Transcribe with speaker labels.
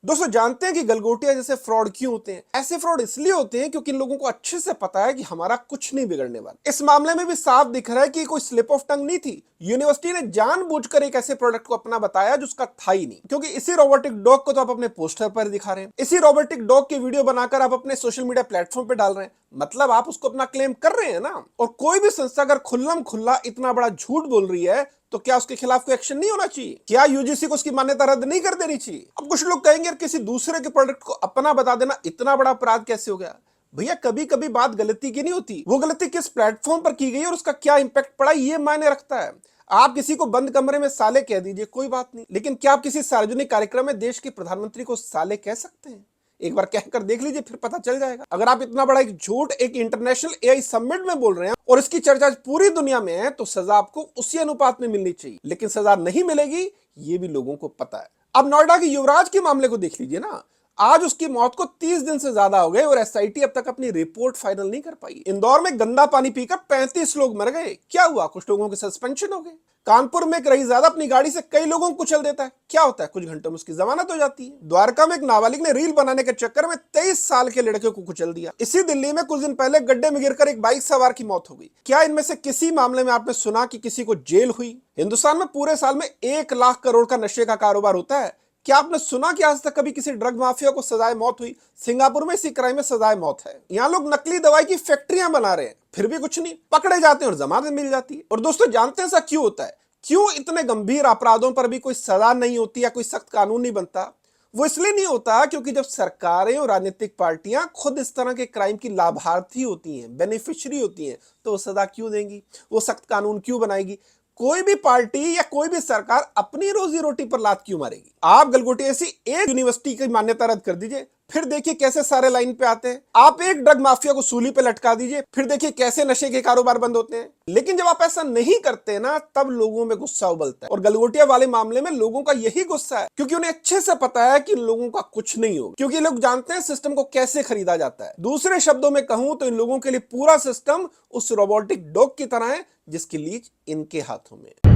Speaker 1: दोस्तों जानते हैं कि गलगोटिया जैसे फ्रॉड क्यों होते हैं? ऐसे फ्रॉड इसलिए होते हैं क्योंकि इन लोगों को अच्छे से पता है कि हमारा कुछ नहीं बिगड़ने वाला। इस मामले में भी साफ दिख रहा है कि कोई स्लिप ऑफ टंग नहीं थी। यूनिवर्सिटी ने जानबूझकर एक ऐसे प्रोडक्ट को अपना बताया जो उसका था ही नहीं, क्योंकि इसी रोबोटिक डॉग को तो आप अपने पोस्टर पर दिखा रहे हैं, इसी रोबोटिक डॉग की वीडियो बनाकर आप अपने सोशल मीडिया प्लेटफॉर्म पे डाल रहे हैं, मतलब आप उसको अपना क्लेम कर रहे हैं ना। और कोई भी संस्था अगर खुल्लम खुल्ला इतना बड़ा झूठ बोल रही है तो क्या उसके खिलाफ कोई एक्शन नहीं होना चाहिए? क्या यूजीसी को उसकी मान्यता रद्द नहीं कर देनी चाहिए? अब कुछ लोग कहेंगे यार किसी दूसरे के प्रोडक्ट को अपना बता देना इतना बड़ा अपराध कैसे हो गया? भैया कभी कभी बात गलती की नहीं होती, वो गलती किस प्लेटफॉर्म पर की गई और उसका क्या इंपैक्ट पड़ा ये मायने रखता है। आप किसी को बंद कमरे में साले कह दीजिए कोई बात नहीं, लेकिन क्या आप किसी सार्वजनिक कार्यक्रम में देश के प्रधानमंत्री को साले कह सकते हैं? एक बार कहकर देख लीजिए, फिर पता चल जाएगा। अगर आप इतना बड़ा एक झूठ एक इंटरनेशनल एआई समिट में बोल रहे हैं और इसकी चर्चा पूरी दुनिया में है तो सजा आपको उसी अनुपात में मिलनी चाहिए, लेकिन सजा नहीं मिलेगी ये भी लोगों को पता है। अब नोएडा के युवराज के मामले को देख लीजिए ना, आज उसकी मौत को 30 दिन से ज्यादा हो गए और एसआईटी अब तक अपनी रिपोर्ट फाइनल नहीं कर पाई। इंदौर में गंदा पानी पीकर 35 लोग मर गए, क्या हुआ? कुछ लोगों के सस्पेंशन हो गए। कानपुर में एक रईसजादा अपनी गाड़ी से कई लोगों को कुचल देता है, क्या होता है? कुछ घंटों में उसकी जमानत हो जाती है। द्वारका में एक नाबालिग ने रील बनाने के चक्कर में 23 साल के लड़के को कुचल दिया। इसी दिल्ली में कुछ दिन पहले गड्ढे में गिरकर एक बाइक सवार की मौत हो गई। क्या इनमें से किसी मामले में आपने सुना कि किसी को जेल हुई? हिंदुस्तान में पूरे साल में 1 लाख करोड़ का नशे का कारोबार होता है, क्या आपने सुना कि आज तक कभी किसी ड्रग माफिया को सजाए मौत हुई? सिंगापुर में इसी क्राइम में सजाए मौत है। यहाँ लोग नकली दवाई की फैक्ट्रियां बना रहे हैं, फिर भी कुछ नहीं, पकड़े जाते हैं और जमानत मिल जाती है। और दोस्तों जानते हैं ऐसा क्यों होता है? क्यों इतने गंभीर अपराधों पर भी कोई सजा नहीं होती या कोई सख्त कानून नहीं बनता? वो इसलिए नहीं होता क्योंकि जब सरकारें और राजनीतिक पार्टियां खुद इस तरह के क्राइम की लाभार्थी होती हैं, बेनिफिशियरी होती हैं, तो वो सजा क्यों देंगी? वो सख्त कानून क्यों बनाएगी? कोई भी पार्टी या कोई भी सरकार अपनी रोजी रोटी पर लात क्यों मारेगी? आप गलगोटी ऐसी एक यूनिवर्सिटी की मान्यता रद्द कर दीजिए, फिर देखिए कैसे सारे लाइन पे आते हैं। आप एक ड्रग माफिया को सूली पे लटका दीजिए, फिर देखिए कैसे नशे के कारोबार बंद होते हैं। लेकिन जब आप ऐसा नहीं करते ना, तब लोगों में गुस्सा उबलता है। और गलगोटिया वाले मामले में लोगों का यही गुस्सा है, क्योंकि उन्हें अच्छे से पता है कि लोगों का कुछ नहीं होगा, क्योंकि लोग जानते हैं सिस्टम को कैसे खरीदा जाता है। दूसरे शब्दों में कहूं तो इन लोगों के लिए पूरा सिस्टम उस रोबोटिक डॉग की तरह है जिसकी लीज इनके हाथों में।